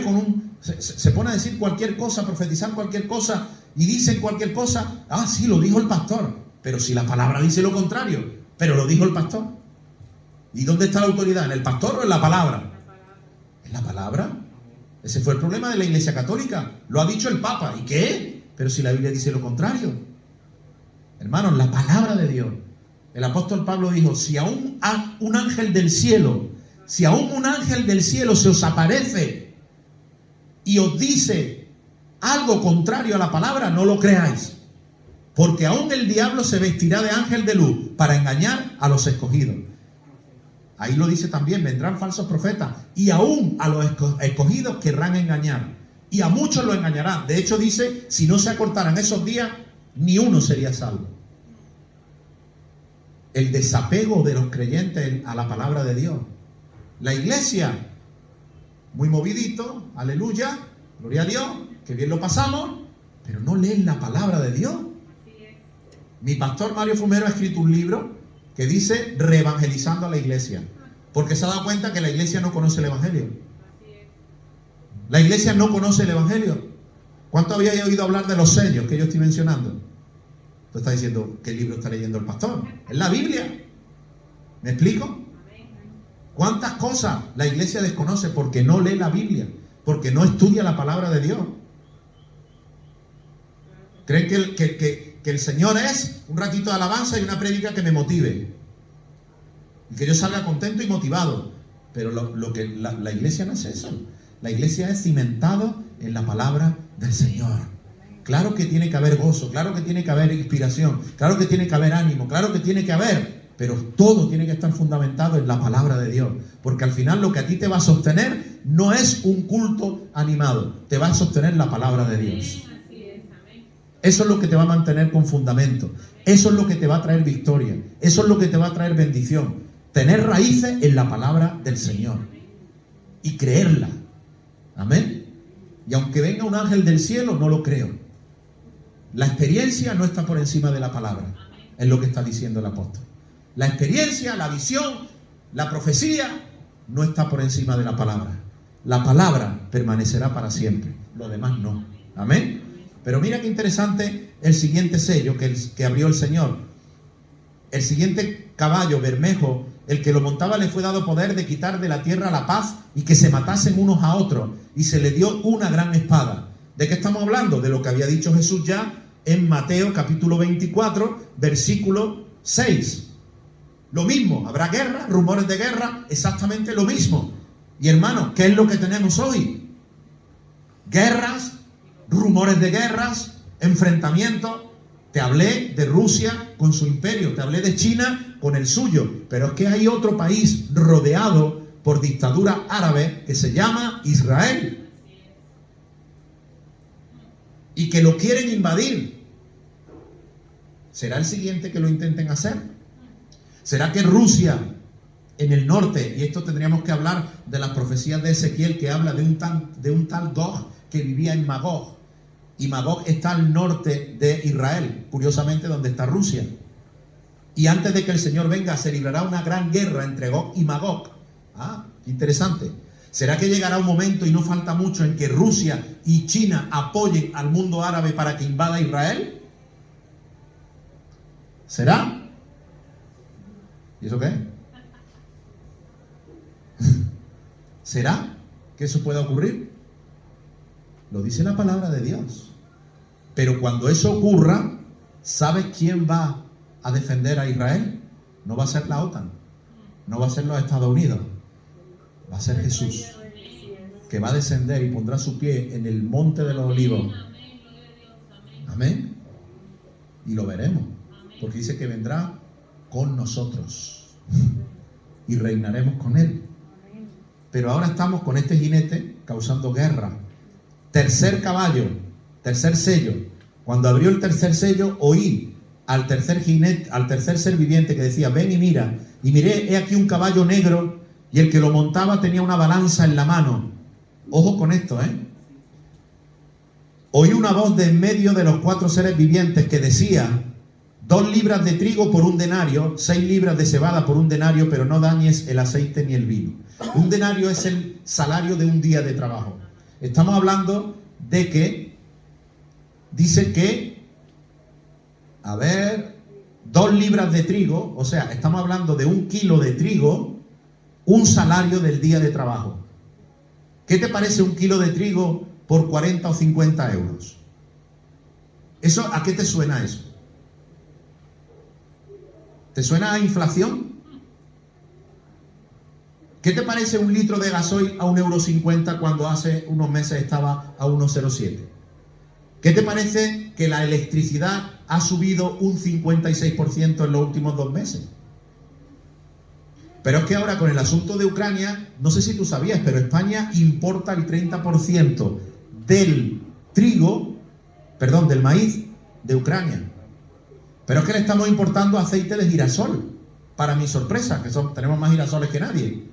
se pone a decir cualquier cosa, a profetizar cualquier cosa, y dicen cualquier cosa. Ah, sí, lo dijo el pastor. Pero si la palabra dice lo contrario, pero lo dijo el pastor. ¿Y dónde está la autoridad? ¿En el pastor o en la palabra? ¿En la palabra? Ese fue el problema de la iglesia católica. Lo ha dicho el Papa. ¿Y qué? Pero si la Biblia dice lo contrario. Hermanos, la palabra de Dios. El apóstol Pablo dijo, si aún un ángel del cielo, si aún un ángel del cielo se os aparece y os dice algo contrario a la palabra, no lo creáis. Porque aún el diablo se vestirá de ángel de luz para engañar a los escogidos. Ahí lo dice también, vendrán falsos profetas y aún a los escogidos querrán engañar. Y a muchos lo engañarán. De hecho dice, si no se acortaran esos días, ni uno sería salvo. El desapego de los creyentes a la palabra de Dios. La iglesia, muy movidito, aleluya, gloria a Dios, que bien lo pasamos, pero no leen la palabra de Dios. Mi pastor Mario Fumero ha escrito un libro que dice reevangelizando a la iglesia, porque se ha dado cuenta que la iglesia no conoce el evangelio. La iglesia no conoce el evangelio. ¿Cuánto habíais oído hablar de los sellos que yo estoy mencionando? Tú estás diciendo, ¿qué libro está leyendo el pastor? Es la Biblia. ¿Me explico? ¿Cuántas cosas la iglesia desconoce porque no lee la Biblia? Porque no estudia la palabra de Dios. ¿Creen que el Señor es un ratito de alabanza y una prédica que me motive? Y que yo salga contento y motivado. Pero la iglesia no es eso. La iglesia es cimentado en la palabra del Señor. Claro que tiene que haber gozo, claro que tiene que haber inspiración, claro que tiene que haber ánimo, claro que tiene que haber, pero todo tiene que estar fundamentado en la palabra de Dios. Porque al final lo que a ti te va a sostener no es un culto animado, te va a sostener la palabra de Dios. Eso es lo que te va a mantener con fundamento. Eso es lo que te va a traer victoria. Eso es lo que te va a traer bendición. Tener raíces en la palabra del Señor y creerla. Amén. Y aunque venga un ángel del cielo, no lo creo. La experiencia no está por encima de la palabra. Es lo que está diciendo el apóstol. La experiencia, la visión, La profecía no está por encima de la palabra. La palabra permanecerá para siempre, lo demás no. Amén. Pero mira qué interesante el siguiente sello que abrió el Señor. El siguiente caballo, Bermejo, el que lo montaba le fue dado poder de quitar de la tierra la paz y que se matasen unos a otros, y se le dio una gran espada. ¿De qué estamos hablando? De lo que había dicho Jesús ya en Mateo capítulo 24, versículo 6. Lo mismo, habrá guerra, rumores de guerra, exactamente lo mismo. Y hermanos, ¿qué es lo que tenemos hoy? Guerras, rumores de guerras, enfrentamientos. Te hablé de Rusia con su imperio, te hablé de China con el suyo, pero es que hay otro país rodeado por dictadura árabe que se llama Israel y que lo quieren invadir. ¿Será el siguiente que lo intenten hacer? ¿Será que Rusia en el norte, y esto tendríamos que hablar de las profecías de Ezequiel, que habla de un tal Gog que vivía en Magog, y Magog está al norte de Israel, curiosamente donde está Rusia, y antes de que el Señor venga se librará una gran guerra entre Gog y Magog? Interesante. ¿Será que llegará un momento, y no falta mucho, en que Rusia y China apoyen al mundo árabe para que invada Israel? ¿Será? ¿Y eso qué? ¿Será que eso pueda ocurrir? Lo dice la palabra de Dios. Pero cuando eso ocurra, ¿sabes quién va a defender a Israel? No va a ser la OTAN, no va a ser los Estados Unidos, va a ser Jesús, que va a descender y pondrá su pie en el monte de los olivos. Amén. Y lo veremos, porque dice que vendrá con nosotros y reinaremos con él. Pero ahora estamos con este jinete causando guerra. Tercer caballo, tercer sello. Cuando abrió el tercer sello, oí al tercer jinete, al tercer ser viviente que decía: ven y mira. Y miré, he aquí un caballo negro, y el que lo montaba tenía una balanza en la mano. Ojo con esto, Oí una voz de en medio de los cuatro seres vivientes que decía: 2 libras de trigo por 1 denario, 6 libras de cebada por 1 denario, pero no dañes el aceite ni el vino. 1 denario es el salario de un día de trabajo. Estamos hablando de que dice que, 2 libras de trigo, o sea, estamos hablando de 1 kilo de trigo, un salario del día de trabajo. ¿Qué te parece 1 kilo de trigo por 40 o 50 euros? ¿Eso, a qué te suena eso? ¿Te suena a inflación? ¿Qué te parece 1 litro de gasoil a 1,50 € cuando hace unos meses estaba a 1,07? ¿Qué te parece que la electricidad ha subido un 56% en los últimos 2 meses? Pero es que ahora con el asunto de Ucrania, no sé si tú sabías, pero España importa el 30% del maíz de Ucrania. Pero es que le estamos importando aceite de girasol, para mi sorpresa, que tenemos más girasoles que nadie.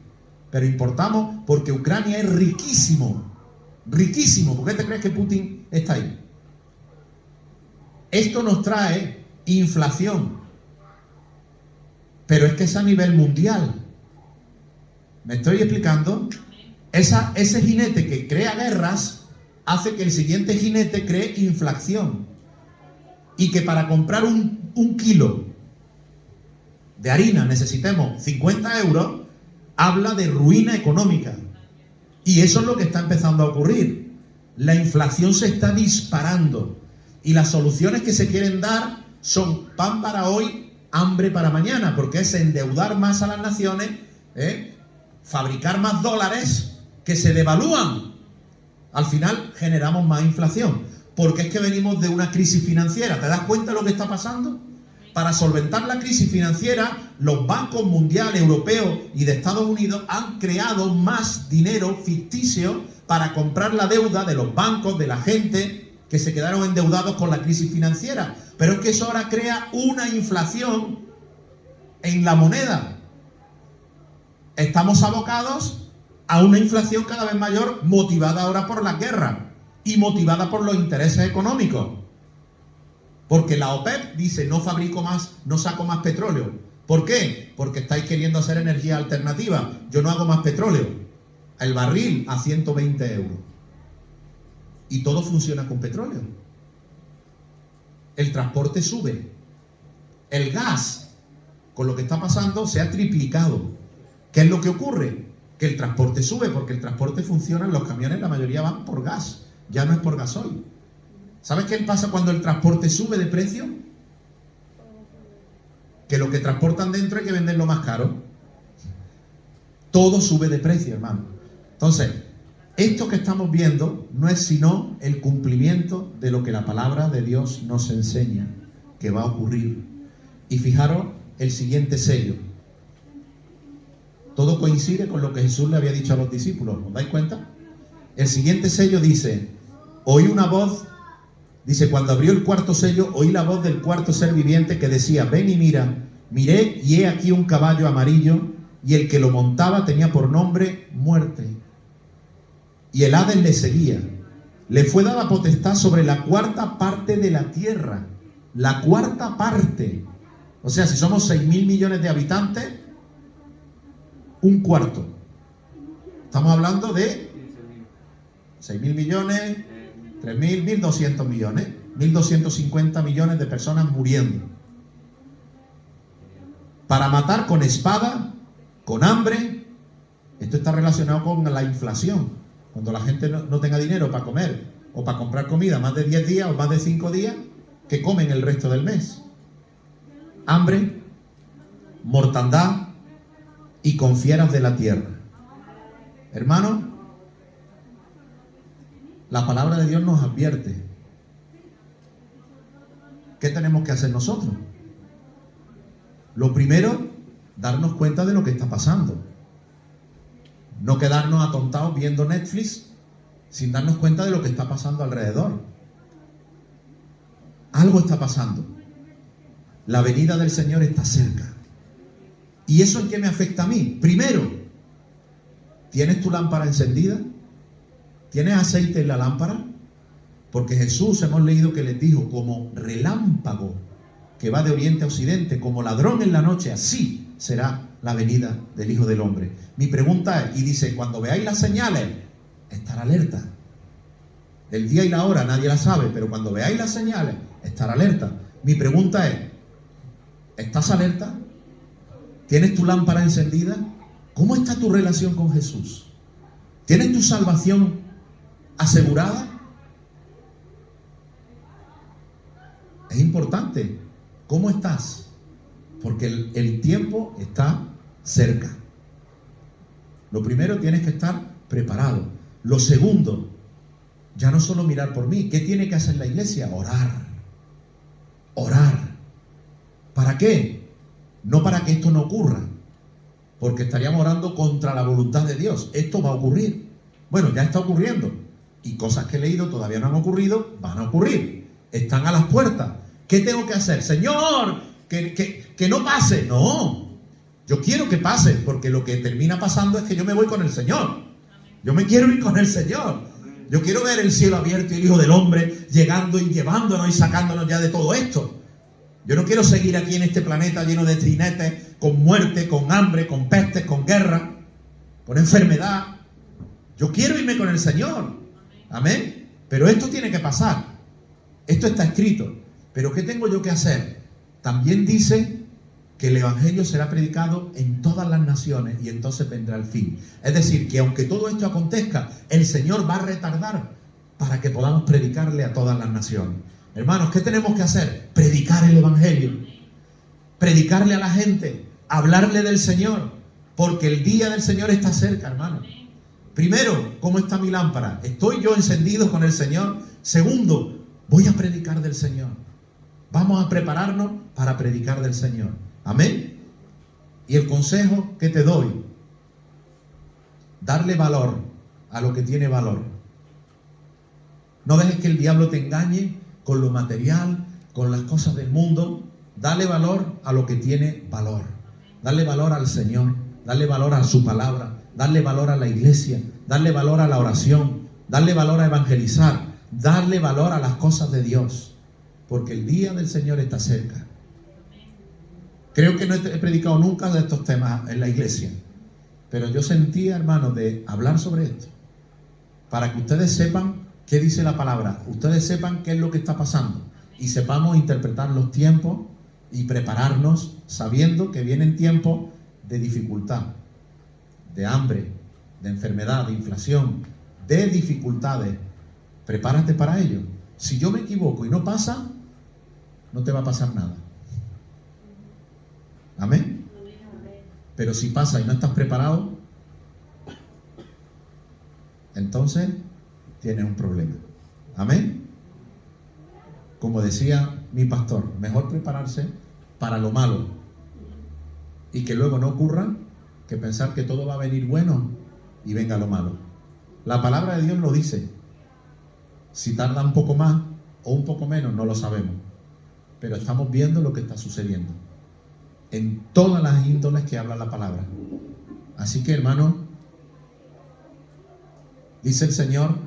Pero importamos porque Ucrania es riquísimo, riquísimo. ¿Por qué te crees que Putin está ahí? Esto nos trae inflación, pero es que es a nivel mundial. ¿Me estoy explicando? Ese jinete que crea guerras hace que el siguiente jinete cree inflación. Y que para comprar un kilo de harina necesitemos 50 euros, habla de ruina económica. Y eso es lo que está empezando a ocurrir. La inflación se está disparando. Y las soluciones que se quieren dar son pan para hoy, hambre para mañana, porque es endeudar más a las naciones, fabricar más dólares que se devalúan. Al final generamos más inflación, porque es que venimos de una crisis financiera. ¿Te das cuenta de lo que está pasando? Para solventar la crisis financiera, los bancos mundiales, europeos y de Estados Unidos han creado más dinero ficticio para comprar la deuda de los bancos, de la gente que se quedaron endeudados con la crisis financiera. Pero es que eso ahora crea una inflación en la moneda. Estamos abocados a una inflación cada vez mayor, motivada ahora por la guerra y motivada por los intereses económicos. Porque la OPEP dice: no fabrico más, no saco más petróleo. ¿Por qué? Porque estáis queriendo hacer energía alternativa. Yo no hago más petróleo. El barril a 120 euros. Y todo funciona con petróleo. El transporte sube. El gas, con lo que está pasando, se ha triplicado. ¿Qué es lo que ocurre? Que el transporte sube, porque el transporte funciona, los camiones la mayoría van por gas, ya no es por gasoil. ¿Sabes qué pasa cuando el transporte sube de precio? Que lo que transportan dentro hay que venderlo más caro. Todo sube de precio, hermano. Entonces, esto que estamos viendo no es sino el cumplimiento de lo que la palabra de Dios nos enseña que va a ocurrir. Y fijaros el siguiente sello. Todo coincide con lo que Jesús le había dicho a los discípulos. ¿Os dais cuenta? El siguiente sello dice: oí una voz. Dice, cuando abrió el cuarto sello, oí la voz del cuarto ser viviente que decía: ven y mira. Miré y he aquí un caballo amarillo, y el que lo montaba tenía por nombre Muerte. Y el Hades le seguía. Le fue dada potestad sobre la cuarta parte de la tierra. La cuarta parte. O sea, si somos 6.000 millones de habitantes, un cuarto. Estamos hablando de 6.000 millones, 3.000, 1.200 millones. 1.250 millones de personas muriendo. Para matar con espada, con hambre. Esto está relacionado con la inflación. Cuando la gente no tenga dinero para comer o para comprar comida más de 10 días o más de 5 días, ¿qué comen el resto del mes? Hambre, mortandad y con fieras de la tierra. Hermano, la palabra de Dios nos advierte. ¿Qué tenemos que hacer nosotros? Lo primero, darnos cuenta de lo que está pasando. No quedarnos atontados viendo Netflix sin darnos cuenta de lo que está pasando alrededor. Algo está pasando. La venida del Señor está cerca. ¿Y eso en qué me afecta a mí? Primero, ¿tienes tu lámpara encendida? ¿Tienes aceite en la lámpara? Porque Jesús, hemos leído que les dijo, como relámpago que va de oriente a occidente, como ladrón en la noche, así será la venida del Hijo del Hombre. Mi pregunta es, y dice, cuando veáis las señales, estar alerta. El día y la hora nadie la sabe, pero cuando veáis las señales, estar alerta. Mi pregunta es, ¿estás alerta? ¿Tienes tu lámpara encendida? ¿Cómo está tu relación con Jesús? ¿Tienes tu salvación asegurada? Es importante. ¿Cómo estás? Porque el tiempo está cerca. Lo primero, tienes que estar preparado. Lo segundo, ya no solo mirar por mí. ¿Qué tiene que hacer la iglesia? Orar. Orar. ¿Para qué? No para que esto no ocurra, porque estaríamos orando contra la voluntad de Dios. Esto va a ocurrir. Bueno, ya está ocurriendo. Y cosas que he leído todavía no han ocurrido, van a ocurrir. Están a las puertas. ¿Qué tengo que hacer? Señor, que no pase. No, yo quiero que pase, porque lo que termina pasando es que yo me voy con el Señor. Yo me quiero ir con el Señor. Yo quiero ver el cielo abierto y el Hijo del Hombre llegando y llevándonos y sacándonos ya de todo esto. Yo no quiero seguir aquí en este planeta lleno de trinetes, con muerte, con hambre, con pestes, con guerra, con enfermedad. Yo quiero irme con el Señor. Amén. Pero esto tiene que pasar. Esto está escrito. Pero ¿qué tengo yo que hacer? También dice que el Evangelio será predicado en todas las naciones y entonces vendrá el fin. Es decir, que aunque todo esto acontezca, el Señor va a retardar para que podamos predicarle a todas las naciones. Hermanos, ¿qué tenemos que hacer? Predicar el Evangelio. Predicarle a la gente. Hablarle del Señor. Porque el día del Señor está cerca, hermanos. Primero, ¿cómo está mi lámpara? ¿Estoy yo encendido con el Señor? Segundo, voy a predicar del Señor. Vamos a prepararnos para predicar del Señor. Amén. Y el consejo que te doy, darle valor a lo que tiene valor. No dejes que el diablo te engañe con lo material, con las cosas del mundo. Dale valor a lo que tiene valor. Dale valor al Señor. Dale valor a su palabra. Darle valor a la iglesia, darle valor a la oración, darle valor a evangelizar, darle valor a las cosas de Dios, porque el día del Señor está cerca. Creo que no he predicado nunca de estos temas en la iglesia, pero yo sentía, hermanos, de hablar sobre esto, para que ustedes sepan qué dice la palabra, ustedes sepan qué es lo que está pasando y sepamos interpretar los tiempos y prepararnos sabiendo que vienen tiempos de dificultad, de hambre, de enfermedad, de inflación, de dificultades. Prepárate para ello. Si yo me equivoco y no pasa, no te va a pasar nada. Amén. Pero si pasa y no estás preparado, entonces tienes un problema. Amén. Como decía mi pastor, mejor prepararse para lo malo y que luego no ocurra, que pensar que todo va a venir bueno y venga lo malo. La palabra de Dios lo dice. Si tarda un poco más o un poco menos, no lo sabemos, pero estamos viendo lo que está sucediendo en todas las índoles que habla la palabra. Así que, hermano, dice el Señor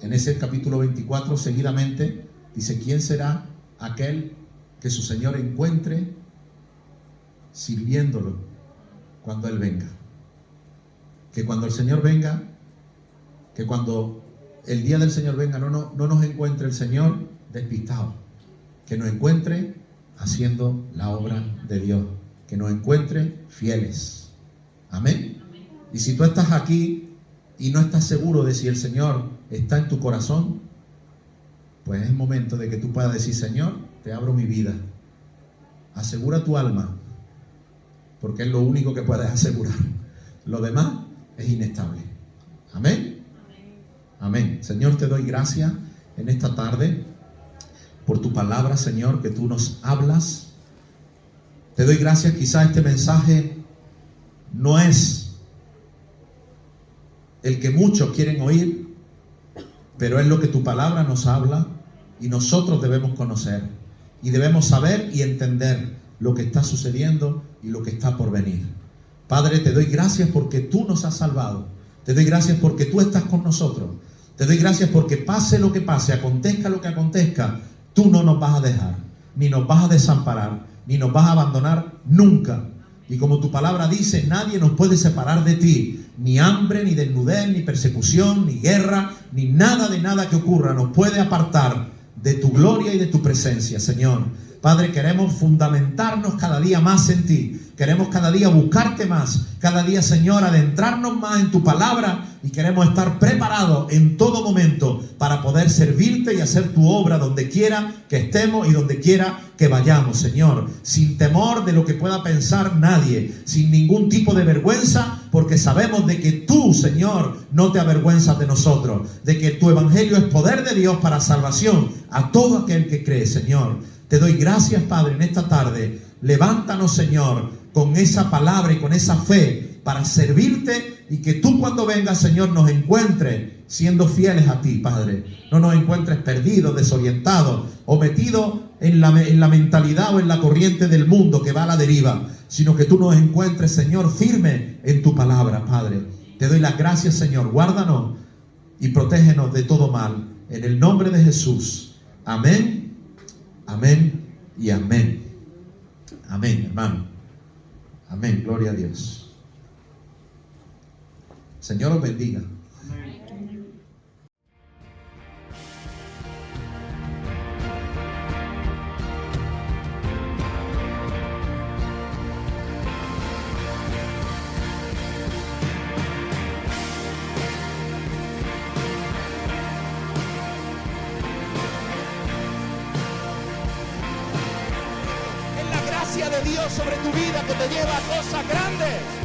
en ese capítulo 24 seguidamente, dice: ¿quién será aquel que su Señor encuentre sirviéndolo cuando Él venga? Que cuando el Señor venga, que cuando el día del Señor venga, no nos encuentre el Señor despistados, que nos encuentre haciendo la obra de Dios, que nos encuentre fieles. Amén. Y si tú estás aquí y no estás seguro de si el Señor está en tu corazón, pues es momento de que tú puedas decir: Señor, te abro mi vida, asegura tu alma, porque es lo único que puedes asegurar. Lo demás es inestable. Amén. Amén. Señor, te doy gracias en esta tarde por tu palabra, Señor, que tú nos hablas. Te doy gracias. Quizás este mensaje no es el que muchos quieren oír, pero es lo que tu palabra nos habla y nosotros debemos conocer y debemos saber y entender lo que está sucediendo y lo que está por venir. Padre, te doy gracias porque tú nos has salvado. Te doy gracias porque tú estás con nosotros. Te doy gracias porque pase lo que pase, acontezca lo que acontezca, tú no nos vas a dejar, ni nos vas a desamparar, ni nos vas a abandonar nunca. Y como tu palabra dice, nadie nos puede separar de ti. Ni hambre, ni desnudez, ni persecución, ni guerra, ni nada de nada que ocurra nos puede apartar de tu gloria y de tu presencia, Señor. Padre, queremos fundamentarnos cada día más en ti. Queremos cada día buscarte más. Cada día, Señor, adentrarnos más en tu palabra. Y queremos estar preparados en todo momento para poder servirte y hacer tu obra donde quiera que estemos y donde quiera que vayamos, Señor. Sin temor de lo que pueda pensar nadie. Sin ningún tipo de vergüenza, porque sabemos de que tú, Señor, no te avergüenzas de nosotros. De que tu evangelio es poder de Dios para salvación a todo aquel que cree, Señor. Te doy gracias, Padre, en esta tarde. Levántanos, Señor, con esa palabra y con esa fe para servirte y que tú cuando vengas, Señor, nos encuentres siendo fieles a ti, Padre. No nos encuentres perdidos, desorientados o metidos en la mentalidad o en la corriente del mundo que va a la deriva, sino que tú nos encuentres, Señor, firme en tu palabra, Padre. Te doy las gracias, Señor. Guárdanos y protégenos de todo mal. En el nombre de Jesús. Amén. Amén y amén. Amén, hermano. Amén, gloria a Dios. Señor os bendiga. De Dios sobre tu vida que te lleva a cosas grandes.